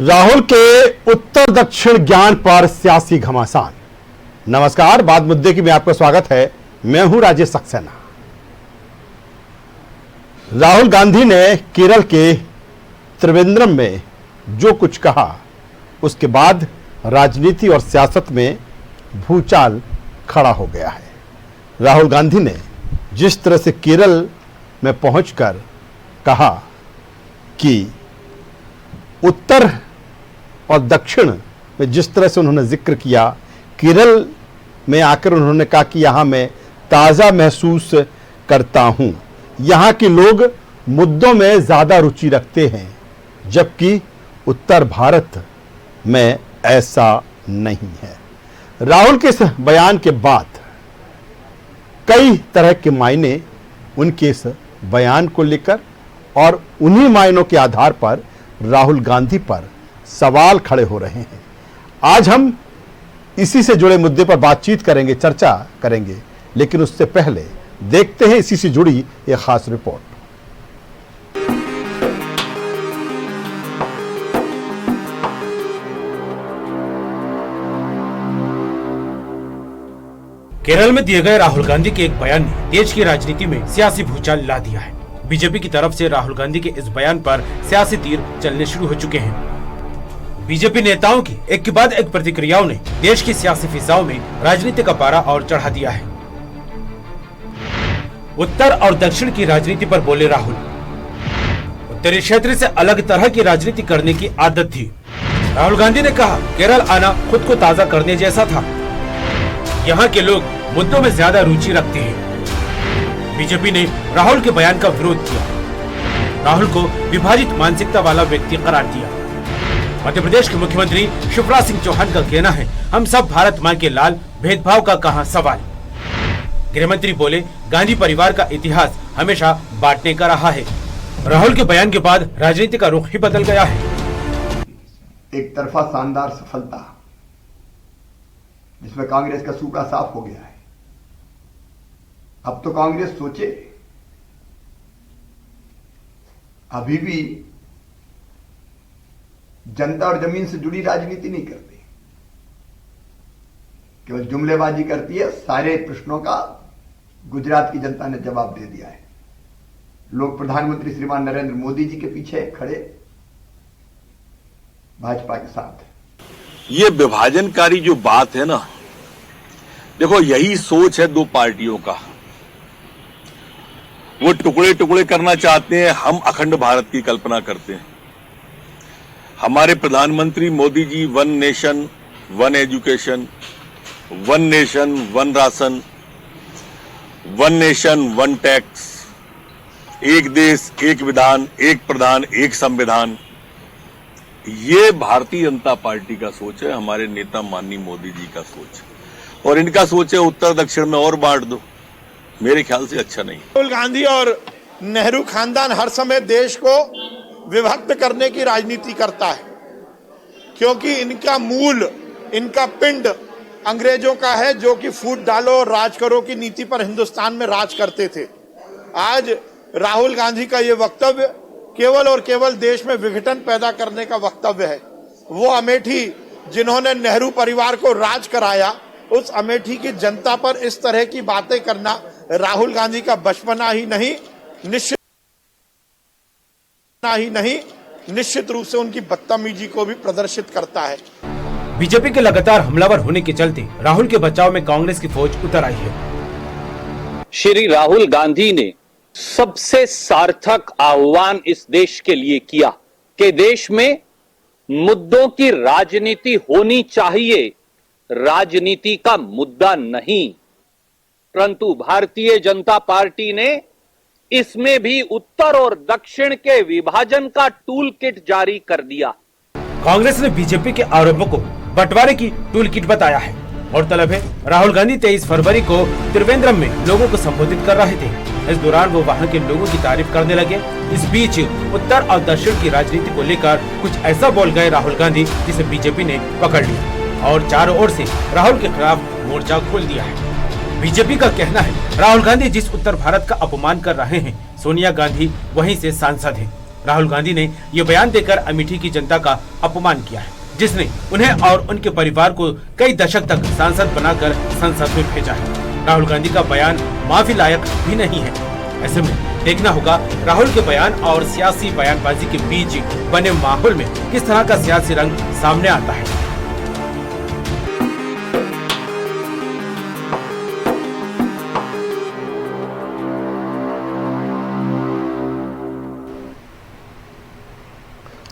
राहुल के उत्तर दक्षिण ज्ञान पर सियासी घमासान। नमस्कार, बात मुद्दे की में आपका स्वागत है। मैं हूं राजेश सक्सेना। राहुल गांधी ने केरल के त्रिवेंद्रम में जो कुछ कहा, उसके बाद राजनीति और सियासत में भूचाल खड़ा हो गया है। राहुल गांधी ने जिस तरह से केरल में पहुंचकर कहा कि उत्तर और दक्षिण में जिस तरह से उन्होंने जिक्र किया, केरल में आकर उन्होंने कहा कि यहाँ मैं ताज़ा महसूस करता हूँ, यहाँ के लोग मुद्दों में ज़्यादा रुचि रखते हैं, जबकि उत्तर भारत में ऐसा नहीं है। राहुल के इस बयान के बाद कई तरह के मायने उनके इस बयान को लेकर और उन्हीं मायनों के आधार पर राहुल गांधी पर सवाल खड़े हो रहे हैं। आज हम इसी से जुड़े मुद्दे पर बातचीत करेंगे, चर्चा करेंगे, लेकिन उससे पहले देखते हैं इसी से जुड़ी एक खास रिपोर्ट। केरल में दिए गए राहुल गांधी के एक बयान ने देश की राजनीति में सियासी भूचाल ला दिया है। बीजेपी की तरफ से राहुल गांधी के इस बयान पर सियासी तीर चलने शुरू हो चुके हैं। बीजेपी नेताओं की एक के बाद एक प्रतिक्रियाओं ने देश की सियासी फिजाओं में राजनीति का पारा और चढ़ा दिया है। उत्तर और दक्षिण की राजनीति पर बोले राहुल, उत्तरी क्षेत्र से अलग तरह की राजनीति करने की आदत थी। राहुल गांधी ने कहा, केरल आना खुद को ताजा करने जैसा था। यहाँ के लोग मुद्दों में ज्यादा रुचि रखते हैं। बीजेपी ने राहुल के बयान का विरोध किया, राहुल को विभाजित मानसिकता वाला व्यक्ति करार दिया। मध्य प्रदेश के मुख्यमंत्री शिवराज सिंह चौहान का कहना है, हम सब भारत मां के लाल, भेदभाव का कहां सवाल। गृह मंत्री बोले, गांधी परिवार का इतिहास हमेशा बांटने का रहा है। राहुल के बयान के बाद राजनीति का रुख ही बदल गया है। एक तरफा शानदार सफलता जिसमें कांग्रेस का सूखा साफ हो गया है। अब तो कांग्रेस सोचे, अभी भी जनता और जमीन से जुड़ी राजनीति नहीं करती, केवल जुमलेबाजी करती है। सारे प्रश्नों का गुजरात की जनता ने जवाब दे दिया है। लोग प्रधानमंत्री श्रीमान नरेंद्र मोदी जी के पीछे खड़े, भाजपा के साथ। ये विभाजनकारी जो बात है ना, देखो यही सोच है दो पार्टियों का। वो टुकड़े टुकड़े करना चाहते हैं, हम अखंड भारत की कल्पना करते हैं। हमारे प्रधानमंत्री Modi ji one nation one education, one nation one ration, one nation one tax, एक देश एक विधान, एक प्रधान एक संविधान, ये भारतीय जनता पार्टी का सोच है, हमारे नेता माननीय मोदी जी का सोच है। और इनका सोच है उत्तर दक्षिण में और बांट दो। मेरे ख्याल से अच्छा नहीं। राहुल गांधी और नेहरू खानदान हर समय देश को विभक्त करने की राजनीति करता है, क्योंकि इनका मूल, इनका पिंड अंग्रेजों का है, जो कि फूट डालो और राज करो की नीति पर हिंदुस्तान में राज करते थे। आज राहुल गांधी का ये वक्तव्य केवल और केवल देश में विघटन पैदा करने का वक्तव्य है। वो अमेठी जिन्होंने नेहरू परिवार को राज कराया, उस अमेठी की जनता पर इस तरह की बातें करना राहुल गांधी का बचपना ही नहीं, निश्चित रूप से उनकी बदतमीजी को भी प्रदर्शित करता है। बीजेपी के लगातार हमलावर होने के चलते राहुल के बचाव में कांग्रेस की फौज उतर आई है। श्री राहुल गांधी ने सबसे सार्थक आह्वान इस देश के लिए किया कि देश में मुद्दों की राजनीति होनी चाहिए, राजनीति का मुद्दा नहीं। परंतु भारतीय जनता पार्टी ने इसमें भी उत्तर और दक्षिण के विभाजन का टूल किट जारी कर दिया। कांग्रेस ने बीजेपी के आरोपों को बंटवारे की टूल किट बताया है और तलब है, राहुल गांधी 23 फरवरी को त्रिवेंद्रम में लोगों को संबोधित कर रहे थे। इस दौरान वो वहां के लोगों की तारीफ करने लगे। इस बीच उत्तर और दक्षिण की राजनीति को लेकर कुछ ऐसा बोल गए राहुल गांधी, जिसे बीजेपी ने पकड़ लिया और चारों ओर से राहुल के खिलाफ मोर्चा खोल दिया है। बीजेपी का कहना है, राहुल गांधी जिस उत्तर भारत का अपमान कर रहे हैं, सोनिया गांधी वहीं से सांसद हैं। राहुल गांधी ने ये बयान देकर अमेठी की जनता का अपमान किया है, जिसने उन्हें और उनके परिवार को कई दशक तक सांसद बनाकर संसद में भेजा है। राहुल गांधी का बयान माफी लायक भी नहीं है। ऐसे में देखना होगा राहुल के बयान और सियासी बयानबाजी के बीच बने माहौल में किस तरह का सियासी रंग सामने आता है।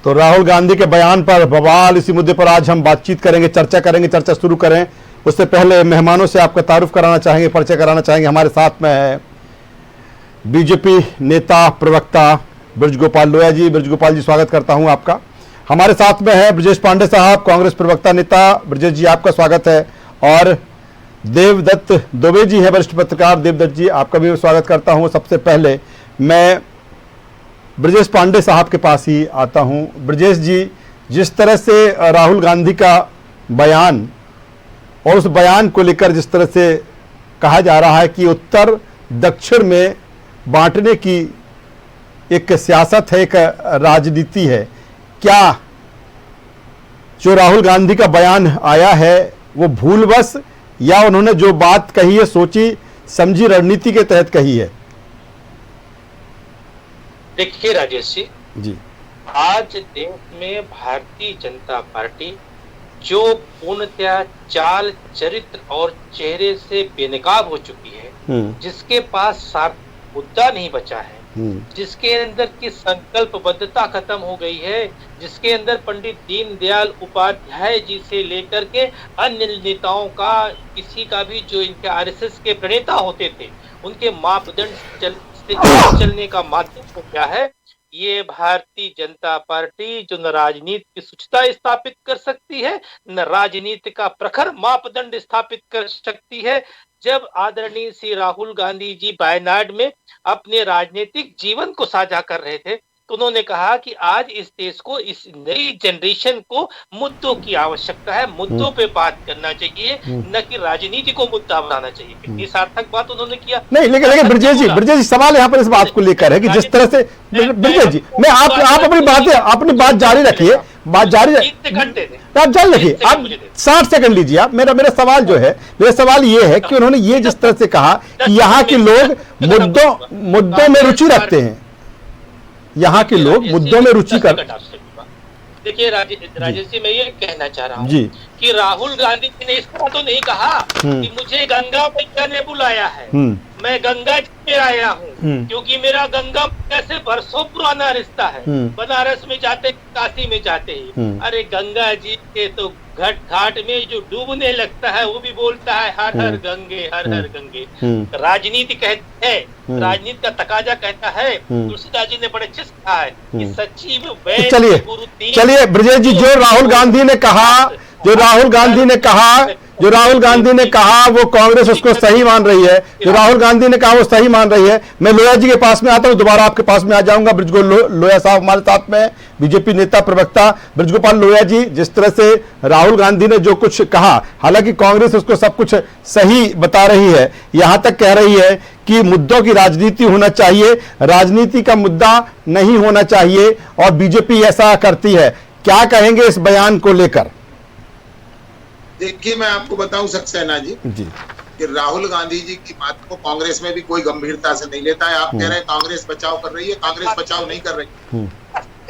तो राहुल गांधी के बयान पर बवाल, इसी मुद्दे पर आज हम बातचीत करेंगे, चर्चा करेंगे। चर्चा शुरू करें उससे पहले मेहमानों से आपका तारुफ कराना चाहेंगे, परिचय कराना चाहेंगे। हमारे साथ में है बीजेपी नेता प्रवक्ता ब्रजगोपाल लोहिया जी। ब्रजगोपाल जी, स्वागत करता हूं आपका। हमारे साथ में है ब्रजेश पांडे साहब, कांग्रेस प्रवक्ता नेता। ब्रजेश जी, आपका स्वागत है। और देवदत्त दुबे जी है, वरिष्ठ पत्रकार। देवदत्त जी, आपका भी स्वागत करता हूं। सबसे पहले मैं ब्रजेश पांडे साहब के पास ही आता हूं। ब्रजेश जी, जिस तरह से राहुल गांधी का बयान और उस बयान को लेकर जिस तरह से कहा जा रहा है कि उत्तर दक्षिण में बांटने की एक सियासत है, एक राजनीति है, क्या जो राहुल गांधी का बयान आया है वो भूलवश या उन्होंने जो बात कही है सोची समझी रणनीति के तहत कही है? देखिए राजेश जी, आज देश में भारतीय जनता पार्टी जो पूर्णतया चाल, चरित्र और चेहरे से बेनकाब हो चुकी है, जिसके पास सार्थ मुद्दा नहीं बचा है, जिसके अंदर की संकल्पबद्धता खत्म हो गई है, जिसके अंदर पंडित दीनदयाल उपाध्याय जी से लेकर के अन्य नेताओं का, किसी का भी जो इनके आरएसएस के प्रणेता होते थे, उनके मापदंड चलने का माध्यम तो क्या है? ये भारतीय जनता पार्टी जो न राजनीति की शुचिता स्थापित कर सकती है, न राजनीति का प्रखर मापदंड स्थापित कर सकती है। जब आदरणीय श्री राहुल गांधी जी वायनाड में अपने राजनीतिक जीवन को साझा कर रहे थे, तो उन्होंने कहा कि आज इस देश को, इस नई जनरेशन को मुद्दों की आवश्यकता है, मुद्दों पे बात करना चाहिए, न कि राजनीति को मुद्दा बनाना चाहिए। कितनी सार्थक बात उन्होंने किया। नहीं, लेकिन ब्रजेश जी सवाल यहाँ पर इस बात को लेकर है कि जिस तरह से ब्रजेश जी, मैं आप अपनी बात जारी रखिए, बात जारी आप जारी रखिए। आप 60 सेकंड लीजिए। आप मेरा सवाल जो है, मेरा सवाल ये है कि उन्होंने ये जिस तरह से कहा कि यहाँ के लोग मुद्दों में रुचि रखते हैं, यहाँ के लोग मुद्दों में रुचि कर। देखिए राजेश जी, मैं ये कहना चाह रहा हूँ कि राहुल गांधी जी ने इस तरह तो नहीं कहा कि मुझे गंगा मैया ने बुलाया है, मैं गंगा जी में आया हूँ, क्योंकि मेरा गंगा मैया से बरसों पुराना रिश्ता है। बनारस में जाते, काशी में जाते ही, अरे गंगा जी के तो घाट में जो डूबने लगता है वो भी बोलता है हर हर गंगे, हर हर गंगे। राजनीति कहते हैं, राजनीति का तकाजा कहता है, तुलसीदास जी ने बड़े अच्छे से कहा है कि सचिव चलिए ब्रजेश जी, जो राहुल गांधी ने कहा वो कांग्रेस उसको सही मान रही है, जो राहुल गांधी ने कहा वो सही मान रही है। मैं लोहिया जी के पास में आता हूं, दोबारा आपके पास में आ जाऊंगा। ब्रजगोपाल लोहिया साहब हमारे साथ में, बीजेपी नेता प्रवक्ता। ब्रजगोपाल लोहिया जी, जिस तरह से राहुल गांधी ने जो कुछ कहा, हालांकि कांग्रेस उसको सब कुछ सही बता रही है, यहां तक कह रही है कि मुद्दों की राजनीति होना चाहिए, राजनीति का मुद्दा नहीं होना चाहिए, और बीजेपी ऐसा करती है। क्या कहेंगे इस बयान को लेकर? देखिए, मैं आपको बताऊं सक्सेना जी कि राहुल गांधी जी की बात को कांग्रेस में भी कोई गंभीरता से नहीं लेता है। आप कह रहे हैं कांग्रेस बचाव कर रही है, कांग्रेस बचाव नहीं कर रही।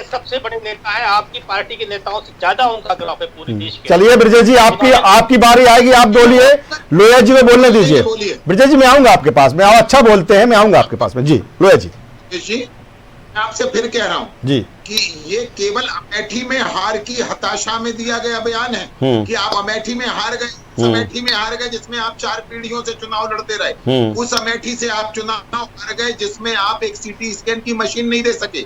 सबसे बड़े नेता है, आपकी पार्टी के नेताओं से ज्यादा उनका ग्राफ है पूरे देश के। चलिए ब्रजेश जी, आपकी बारी आएगी, आप बोलिए। लोहिया जी को बोलने दीजिए। ब्रजेश जी, मैं आऊंगा आपके पास में, आप अच्छा बोलते हैं, मैं आऊंगा आपके पास में। जी लोहिया जी, मैं आपसे फिर कह रहा हूँ जी कि ये केवल अमेठी में हार की हताशा में दिया गया बयान है कि आप अमेठी में हार गए, अमेठी में हार गए जिसमें आप 4 पीढ़ियों से चुनाव लड़ते रहे, उस अमेठी से आप चुनाव हार गए जिसमें आप एक सीटी स्कैन की मशीन नहीं दे सके।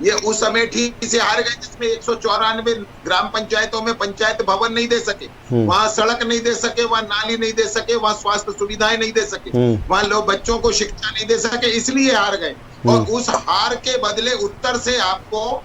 ये उस अमेठी से हार गए जिसमें 194 ग्राम पंचायतों में पंचायत भवन नहीं दे सके, वहाँ सड़क नहीं दे सके, वहाँ नाली नहीं दे सके, वहाँ स्वास्थ्य सुविधाएं नहीं दे सके, वहाँ लोग बच्चों को शिक्षा नहीं दे सके, इसलिए हार गए। और उस हार के बदले उत्तर से आपको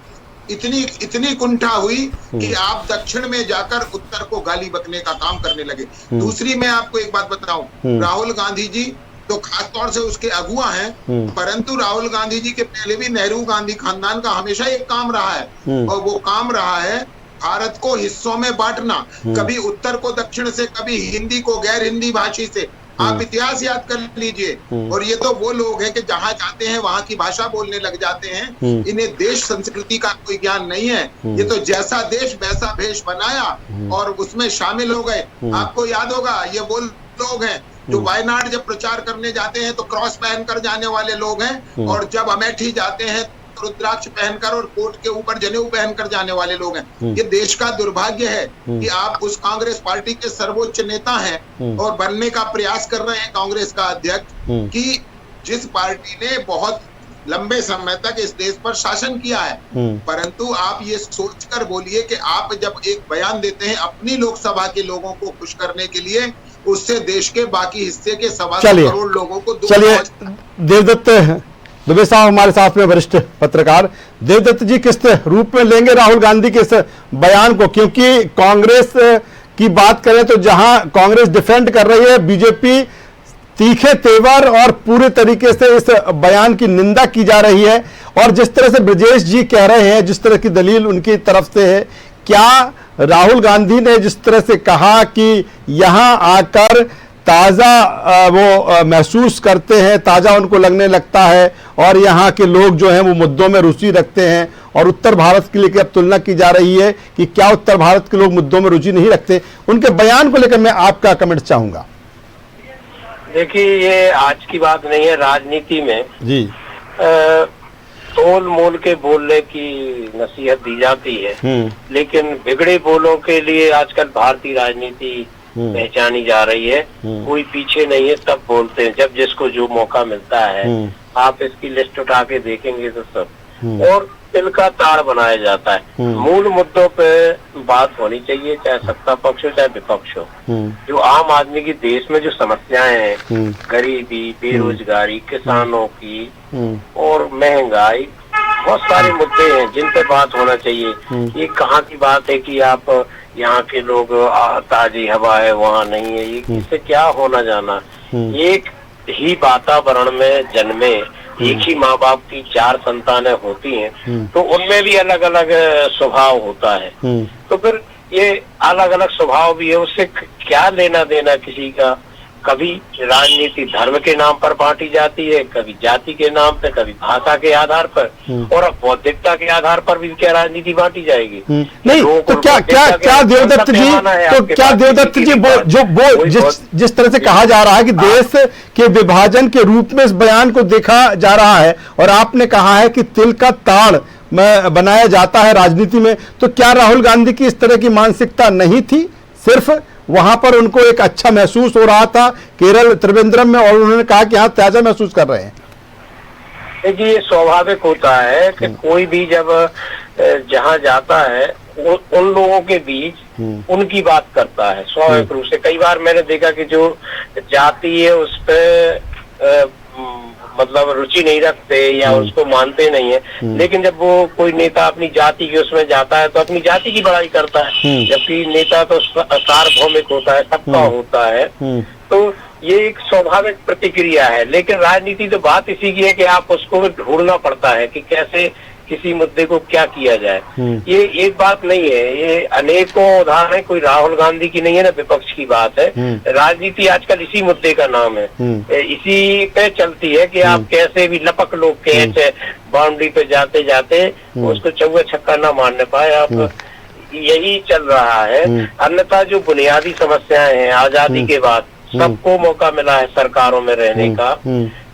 इतनी कुंठा हुई कि आप दक्षिण में जाकर उत्तर को गाली बकने का काम करने लगे। दूसरी, मैं आपको एक बात बताऊं, राहुल गांधी जी तो खास तौर से उसके अगुआ हैं, परंतु राहुल गांधी जी के पहले भी नेहरू गांधी खानदान का हमेशा एक काम रहा है, और वो काम रहा है भारत को हिस्सों में बांटना, कभी उत्तर को दक्षिण से, कभी हिंदी को गैर हिंदी भाषी से। आप इतिहास याद कर लीजिए। और ये तो वो लोग हैं कि जहां जाते हैं वहां की भाषा बोलने लग जाते हैं। इन्हें देश संस्कृति का कोई ज्ञान नहीं है। ये तो जैसा देश वैसा भेष बनाया और उसमें शामिल हो गए। आपको याद होगा, ये वो लोग हैं जो वायनाड जब प्रचार करने जाते हैं तो क्रॉस पहनकर जाने वाले लोग हैं, और जब अमेठी जाते हैं तो रुद्राक्ष पहनकर और कोट के ऊपर जनेऊ पहनकर जाने वाले लोग हैं। ये देश का दुर्भाग्य है कि आप उस कांग्रेस पार्टी के सर्वोच्च नेता हैं और बनने का प्रयास कर रहे हैं कांग्रेस का अध्यक्ष, कि जिस पार्टी ने बहुत लंबे समय तक इस देश पर शासन किया है। परंतु आप ये सोचकर बोलिए कि आप जब एक बयान देते हैं अपनी लोकसभा के लोगों को खुश करने के लिए, उससे देश के बाकी हिस्से के 1.25 करोड़ लोगों को चलिए, देवदत्त दुबे साहब हमारे साथ में, वरिष्ठ पत्रकार। देवदत्त जी, किस रूप में लेंगे राहुल गांधी के इस बयान को? क्योंकि कांग्रेस की बात करें तो जहां कांग्रेस डिफेंड कर रही है, बीजेपी तीखे तेवर और पूरे तरीके से इस बयान की निंदा की जा रही है। और जिस तरह से ब्रजेश जी कह रहे हैं, जिस तरह की दलील उनकी तरफ से है, क्या राहुल गांधी ने जिस तरह से कहा कि यहां आकर ताज़ा वो महसूस करते हैं, ताज़ा उनको लगने लगता है, और यहाँ के लोग जो हैं वो मुद्दों में रुचि रखते हैं, और उत्तर भारत के लिए अब तुलना की जा रही है कि क्या उत्तर भारत के लोग मुद्दों में रुचि नहीं रखते? उनके बयान को लेकर मैं आपका कमेंट चाहूंगा। देखिए, ये आज की बात नहीं है, राजनीति में जी तोल मोल के बोलने की नसीहत दी जाती है, लेकिन बिगड़े बोलों के लिए आजकल भारतीय राजनीति पहचानी जा रही है। कोई पीछे नहीं है, सब बोलते हैं जब जिसको जो मौका मिलता है। आप इसकी लिस्ट उठा के देखेंगे तो सब, और तिल का ताड़ बनाया जाता है। मूल मुद्दों पे बात होनी चाहिए, चाहे सत्ता पक्ष हो चाहे विपक्ष हो। जो आम आदमी की देश में जो समस्याएं हैं, गरीबी, बेरोजगारी, किसानों की और महंगाई, बहुत सारे मुद्दे हैं जिन पे बात होना चाहिए। ये कहाँ की बात है कि आप यहाँ के लोग ताजी हवा है वहाँ नहीं है, ये इससे क्या होना जाना। एक ही वातावरण में जन्मे, एक ही माँ बाप की 4 संतानें होती हैं, तो उनमें भी अलग अलग स्वभाव होता है। तो फिर ये अलग अलग स्वभाव भी है, उससे क्या लेना देना किसी का। कभी राजनीति धर्म के नाम पर बांटी जाती है, कभी जाति के नाम पे, कभी भाषा के आधार पर, और अब बौद्धिकता के आधार पर भी क्या राजनीति बांटी जाएगी? नहीं तो क्या देवदत्त जी, तो क्या देवदत्त जी जिस तरह से कहा जा रहा है कि देश के विभाजन के रूप में इस बयान को देखा जा रहा है, और आपने कहा है कि तिल का ताड़ बनाया जाता है राजनीति में, तो क्या राहुल गांधी की इस तरह की मानसिकता नहीं थी? सिर्फ वहां पर उनको एक अच्छा महसूस हो रहा था केरल त्रिवेंद्रम में, और उन्होंने कहा कि हाँ ताजा महसूस कर रहे हैं। देखिए, ये स्वाभाविक होता है कि कोई भी जब जहां जाता है उन लोगों के बीच उनकी बात करता है स्वाभाविक रूप से। कई बार मैंने देखा कि जो जाति है उस पे मतलब रुचि नहीं रखते या उसको मानते नहीं है, लेकिन जब वो कोई नेता अपनी जाति के उसमें जाता है तो अपनी जाति की बड़ाई करता है, जबकि नेता तो सार्वभौमिक होता है, सबका होता है। तो ये एक स्वाभाविक प्रतिक्रिया है। लेकिन राजनीति तो बात इसी की है कि आप उसको ढूंढना पड़ता है कि कैसे किसी मुद्दे को क्या किया जाए। ये एक बात नहीं है, ये अनेकों उदाहरण है, कोई राहुल गांधी की नहीं है ना विपक्ष की बात है। राजनीति आजकल इसी मुद्दे का नाम है, इसी पे चलती है कि आप कैसे भी लपक लो कैच बाउंड्री पे जाते जाते उसको चौका छक्का ना मारने पाए आप, यही चल रहा है। अन्यथा जो बुनियादी समस्याएं हैं, आजादी के बाद सबको मौका मिला है सरकारों में रहने का,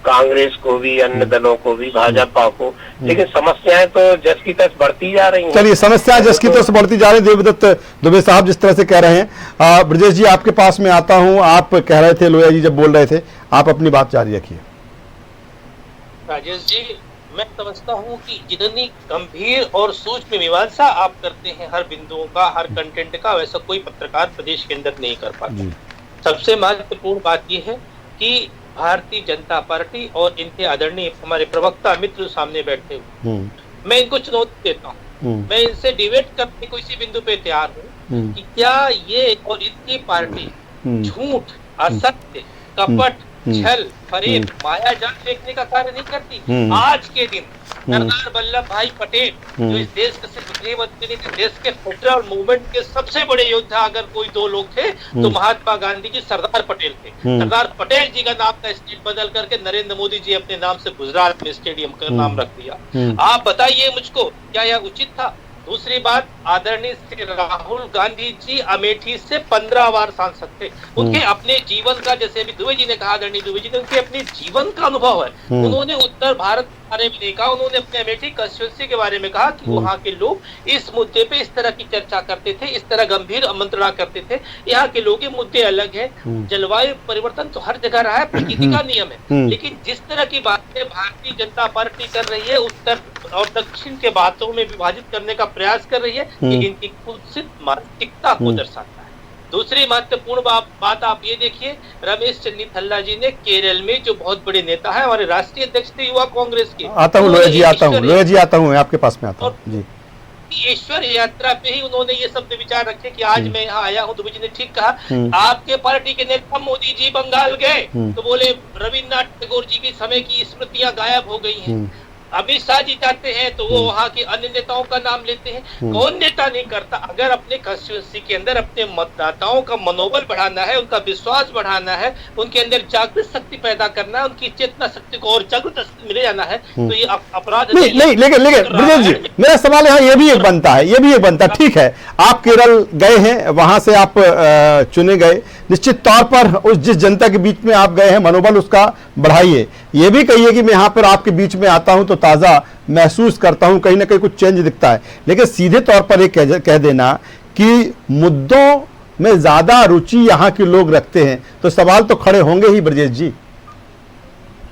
कांग्रेस को भी, अन्य दलों को भी, भाजपा को, लेकिन समस्याएं तो जस की तस बढ़ती जा रही हैं। चलिए, समस्याएं जस की तस बढ़ती जा रही। देवदत्त दुबे साहब जिस तरह से कह रहे हैं, ब्रजेश जी आपके पास में आता हूं। आप कह रहे थे, लोया जी जब बोल रहे थे, आप अपनी बात जारी रखिए। राजेश जी, मैं समझता हूं कि जितनी गंभीर और सूक्ष्म मीमांसा आप करते हैं हर बिंदुओं का, हर कंटेंट का, वैसा कोई पत्रकार प्रदेश के अंदर नहीं कर पाता। सबसे महत्वपूर्ण बात यह है कि भारतीय जनता पार्टी और इनके आदरणीय हमारे प्रवक्ता मित्र सामने बैठे हुए, मैं इनको चुनौती देता हूँ, मैं इनसे डिबेट करने को इसी बिंदु पे तैयार हूँ कि क्या ये और इनकी पार्टी झूठ, असत्य, कपट छल, फरेब, माया जाल फेंकने का कार्य नहीं करती। आज के दिन सरदार वल्लभ भाई पटेल जो इस देश के सिर्फ गृहमंत्री नहीं थे, देश के फेडरल मूवमेंट के सबसे बड़े योद्धा अगर कोई दो लोग थे तो महात्मा गांधी जी, सरदार पटेल थे। सरदार पटेल जी का नाम का स्टेट बदल करके नरेंद्र मोदी जी अपने नाम से गुजरात में स्टेडियम का नाम रख दिया। आप बताइए मुझको, क्या यह उचित था? दूसरी बात, आदरणीय श्री राहुल गांधी जी अमेठी से 15 बार सांसद थे। उनके अपने जीवन का, जैसे अभी दुबे जी ने कहा, आदरणीय दुबे जी ने, उनके अपने जीवन का अनुभव है। उन्होंने उत्तर भारत के बारे में नहीं कहा, उन्होंने अपने अमेठी कंस्टिट्यूएंसी के बारे में कहा कि वहाँ के लोग इस मुद्दे पे इस तरह की चर्चा करते थे, इस तरह गंभीर मंत्रणा करते थे। यहाँ के लोग के मुद्दे अलग है। जलवायु परिवर्तन तो हर जगह रहा है, प्रकृति का नियम है, लेकिन जिस तरह की बातें भारतीय जनता पार्टी कर रही है, उत्तर और दक्षिण के बातों में विभाजित करने का प्रयास कर रही है, ये इनकी कुत्सित मानसिकता को दर्शाता है। दूसरी महत्वपूर्ण बात आप ये देखिए, रमेश चन्नीथल्ला जी ने केरल में, जो बहुत बड़े नेता है, हमारे राष्ट्रीय अध्यक्ष थे युवा कांग्रेस के, आता हूँ लोया जी, आता हूँ आपके पास में आता हूँ जी। ईश्वर यात्रा पे ही उन्होंने ये शब्द विचार रखे कि आज मैं यहाँ आया हूँ। दुबे जी ने ठीक कहा, आपके पार्टी के नेता मोदी जी बंगाल गए तो बोले रविन्द्रनाथ टैगोर जी के समय की स्मृतियां गायब हो गई हैं। अमित शाह जी जाते हैं तो वो वहाँ के अन्य नेताओं का नाम लेते हैं। कौन नेता नहीं करता? अगर अपने कंस्टिट्यूएंसी के अंदर अपने मतदाताओं का मनोबल बढ़ाना है, उनका विश्वास बढ़ाना है, उनके अंदर जागृत शक्ति पैदा करना है, उनकी चेतना शक्ति को और जागृत मिले जाना है, तो ये अपराध नहीं। लेकिन ब्रजेश जी, मेरा सवाल यहाँ ये भी एक बनता है, ठीक है, आप केरल गए हैं, वहां से आप चुने गए, निश्चित तौर पर उस जिस जनता के बीच में आप गए हैं, मनोबल उसका बढ़ाइए। ये भी कहिए कि मैं यहाँ पर आपके बीच में आता हूं तो ताजा महसूस करता हूं, कहीं ना कहीं कुछ चेंज दिखता है। लेकिन सीधे तौर पर एक कह देना कि मुद्दों में ज्यादा रुचि यहाँ के लोग रखते हैं, तो सवाल तो खड़े होंगे ही ब्रजेश जी।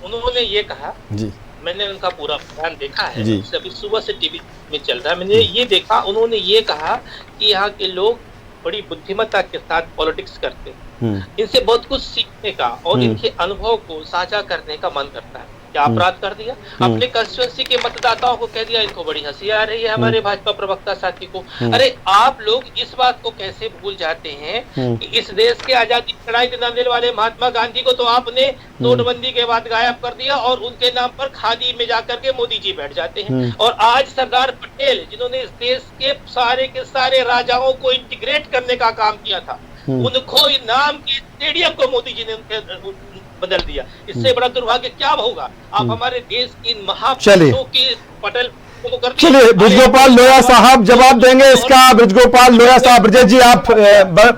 उन्होंने ये कहा जी, मैंने उनका पूरा बयान देखा है, अभी सुबह से टीवी में चल रहा है, मैंने ये देखा। उन्होंने ये कहा कि यहाँ के लोग बड़ी बुद्धिमत्ता के साथ पॉलिटिक्स करते हैं, इनसे बहुत कुछ सीखने का और इनके अनुभव को साझा करने का मन करता है। क्या अपराध कर दिया? अपने कंस्टिट्यूएंसी के मतदाताओं को कह दिया। इनको बड़ी हंसी आ रही है हमारे भाजपा प्रवक्ता साथी को। अरे आप लोग इस बात को कैसे भूल जाते हैं कि इस देश के आजादी की लड़ाई दिलाने वाले महात्मा गांधी को तो आपने नोटबंदी के बाद गायब कर दिया और उनके नाम पर खादी में जाकर के मोदी जी बैठ जाते हैं। और आज सरदार पटेल, जिन्होंने इस देश के सारे राजाओं को इंटीग्रेट करने का काम किया था, उनको नाम के स्टेडियम को मोदी जी ने बदल दिया। इससे बड़ा दुर्भाग्य क्या होगा? आप हमारे देश की महापुरुषों की पटेल। चलिए, ब्रजगोपाल लोया साहब जवाब देंगे इसका। ब्रजगोपाल लोया साहब, ब्रजेश जी आप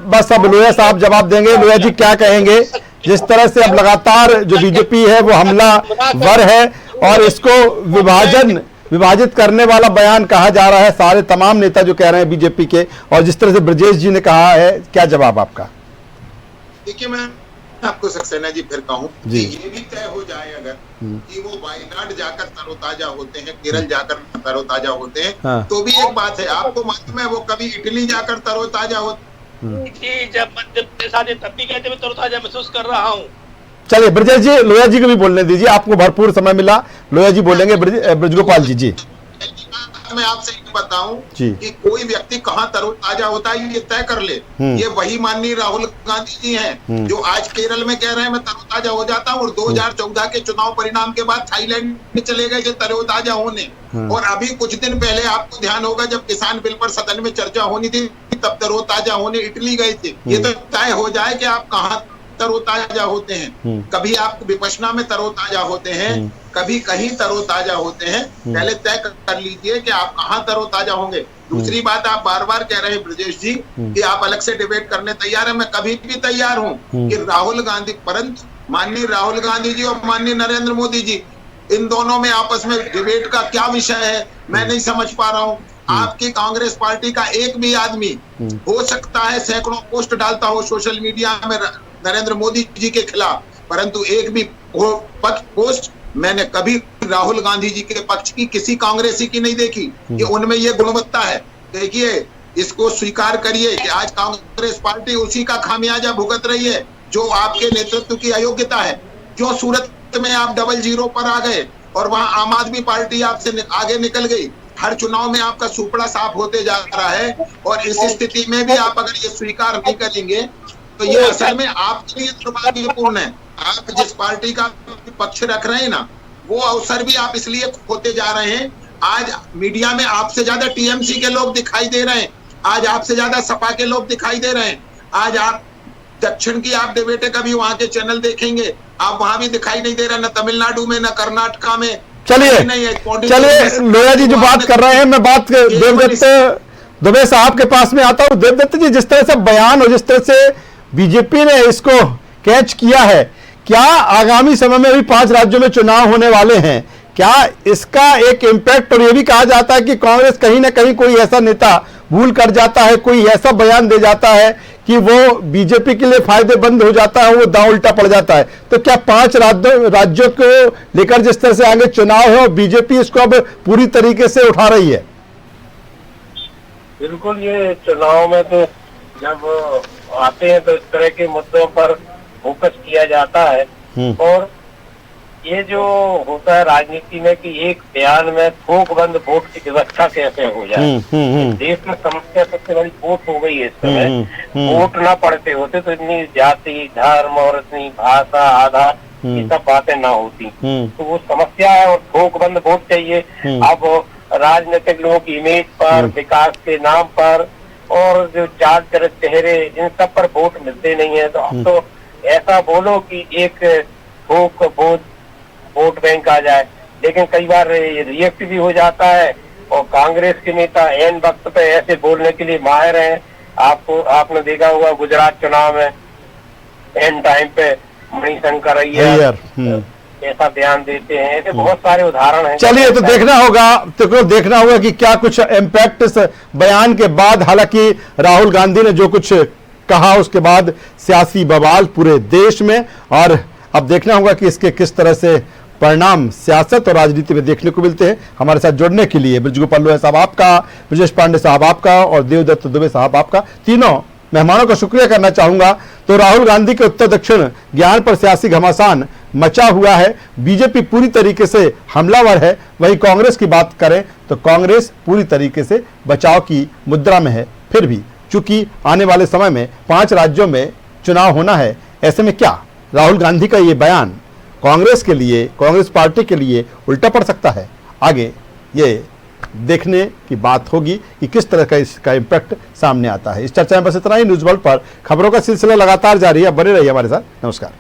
बस अब लोया साहब जवाब देंगे। लोया जी क्या कहेंगे? जिस तरह से अब लगातार जो बीजेपी है वो हमलावर है और इसको विभाजित करने वाला बयान कहा जा रहा है, सारे तमाम नेता जो कह रहे हैं बीजेपी के, और जिस तरह से ब्रजेश जी ने कहा है, क्या जवाब आपका? देखिए, मैं आपको सक्सेना जी फिर कहूं कि ये भी तय हो जाए अगर कि वो वायनाड जाकर तरोताजा होते हैं, केरल जाकर तरोताजा होते हैं, तो भी एक बात है। आपको मालूम है वो कभी इटली जाकर तरोताजा होते, जब मध्य प्रदेश आते तब भी कहते मैं तरोताजा महसूस कर रहा हूँ। चलिए ब्रजेश जी, लोया जी को भी बोलने दीजिए, आपको भरपूर समय मिला। लोया जी बोलेंगे। ब्रजगोपाल जी जी मैं आपसे ये बताऊं कि कोई व्यक्ति कहाँ तरोताजा होता है ये तय कर ले। ये वही माननीय राहुल गांधी जी हैं जो आज केरल में कह रहे हैं मैं तरोताजा हो जाता हूँ, और 2014 के चुनाव परिणाम के बाद थाईलैंड में चले गए थे तरोताजा होने। और अभी कुछ दिन पहले आपको ध्यान होगा जब किसान बिल पर सदन में चर्चा होनी थी तब तरोताजा होने इटली गए थे। ये तो तय हो जाए कि आप कहाँ तरोताजा होते हैं। कभी आप विपश्यना में तरोताजा होते हैं, कभी कहीं तरोताजा होते हैं। पहले तय कर लीजिए कि आप कहाँ तरोताजा होंगे। दूसरी बात, आप बार बार कह रहे हैं ब्रजेश जी कि आप अलग से डिबेट करने तैयार हैं। मैं कभी भी तैयार हूँ कि राहुल गांधी, परंतु माननीय राहुल गांधी जी और माननीय नरेंद्र मोदी जी, इन दोनों में आपस में डिबेट का क्या विषय है मैं नहीं समझ पा रहा हूँ। आपकी कांग्रेस पार्टी का एक भी आदमी हो सकता है सैकड़ों पोस्ट डालता हो सोशल मीडिया में नरेंद्र मोदी जी के खिलाफ, परंतु एक भी पोस्ट मैंने कभी राहुल गांधी जी के पक्ष की किसी कांग्रेसी की नहीं देखी कि उनमें ये गुणवत्ता है। देखिए, इसको स्वीकार करिए कि आज कांग्रेस पार्टी उसी का खामियाजा भुगत रही है जो आपके नेतृत्व की अयोग्यता है। जो सूरत में आप 0-0 पर आ गए और वहां आम आदमी पार्टी आपसे आगे निकल गई, हर चुनाव में आपका सुपड़ा साफ होते जा रहा है। और इस स्थिति में भी आप अगर ये स्वीकार नहीं करेंगे तो ये असल में आपके लिए दुर्भाग्यपूर्ण है। आप जिस पार्टी का पक्ष रख रहे हैं ना, वो अवसर भी आप इसलिए खोते जा रहे हैं। आज मीडिया में आपसे ज्यादा टीएमसी के लोग दिखाई दे रहे हैं, आज आपसे ज्यादा सपा के लोग दिखाई दे रहे हैं। आज आप दक्षिण की आप डिबेटे कभी वहां के चैनल देखेंगे, आप वहां भी दिखाई नहीं दे रहा, न तमिलनाडु में न कर्नाटका में। चलिए लोया जी जो बात कर रहे हैं, मैं बात देवदत्त दुबे साहब के पास में आता हूं। देवदत्त जी, जिस तरह से बयान और जिस तरह से बीजेपी ने इसको कैच किया है, क्या आगामी समय में भी 5 राज्यों में चुनाव होने वाले हैं, क्या इसका एक इम्पैक्ट, और ये भी कहा जाता है कि कांग्रेस कहीं ना कहीं कोई ऐसा नेता भूल कर जाता है, कोई ऐसा बयान दे जाता है कि वो बीजेपी के लिए फायदेमंद हो जाता है, वो दांव उल्टा पड़ जाता है। तो क्या 5 राज्यों को लेकर जिस तरह से आगे चुनाव है और बीजेपी इसको अब पूरी तरीके से उठा रही है? बिल्कुल, ये चुनाव में तो जब आते हैं तो इस तरह के मुद्दों पर फोकस किया जाता है। और ये जो होता है राजनीति में कि एक बयान में थोकबंद वोट की व्यवस्था कैसे हो जाए। देश में समस्या सबसे बड़ी वोट हो गई है इस समय। वोट ना पड़ते होते तो इतनी जाति, धर्म और इतनी भाषा, आधार, ये सब बातें ना होती। तो वो समस्या है और थोकबंद वोट चाहिए। अब राजनीतिक लोगों की इमेज पर, विकास के नाम पर और जो चार चेहरे, इन सब पर वोट मिलते नहीं है। तो अब तो ऐसा बोलो कि एक थोक वोट बैंक आ जाए, लेकिन कई बार रिएक्ट भी हो जाता है और कांग्रेस के नेता एन वक्त पे ऐसे बोलने के लिए माहिर हैं। आपने देखा होगा गुजरात चुनाव में एन टाइम पे मणिशंकर अय्यर ऐसा बयान देते हैं। ऐसे बहुत सारे उदाहरण हैं। चलिए, तो देखना होगा कि क्या कुछ इम्पैक्ट इस बयान के बाद, हालांकि राहुल गांधी ने जो कुछ कहा उसके बाद सियासी बवाल पूरे देश में, और अब देखना होगा कि इसके किस तरह से परिणाम सियासत और राजनीति में देखने को मिलते हैं। हमारे साथ जुड़ने के लिए ब्रजगोपाल लोया साहब आपका, ब्रजेश पांडे साहब आपका और देवदत्त दुबे साहब आपका, तीनों मेहमानों का शुक्रिया करना चाहूंगा। तो राहुल गांधी के उत्तर दक्षिण ज्ञान पर सियासी घमासान मचा हुआ है, बीजेपी पूरी तरीके से हमलावर है। वहीं कांग्रेस की बात करें तो कांग्रेस पूरी तरीके से बचाव की मुद्रा में है। फिर भी चूंकि आने वाले समय में 5 राज्यों में चुनाव होना है, ऐसे में क्या राहुल गांधी का ये बयान कांग्रेस के लिए, कांग्रेस पार्टी के लिए उल्टा पड़ सकता है? आगे ये देखने की बात होगी कि किस तरह का इसका इम्पैक्ट सामने आता है। इस चर्चा में बस इतना ही। न्यूज़ वर्ल्ड पर खबरों का सिलसिला लगातार जारी है, बने रहिए हमारे साथ। नमस्कार।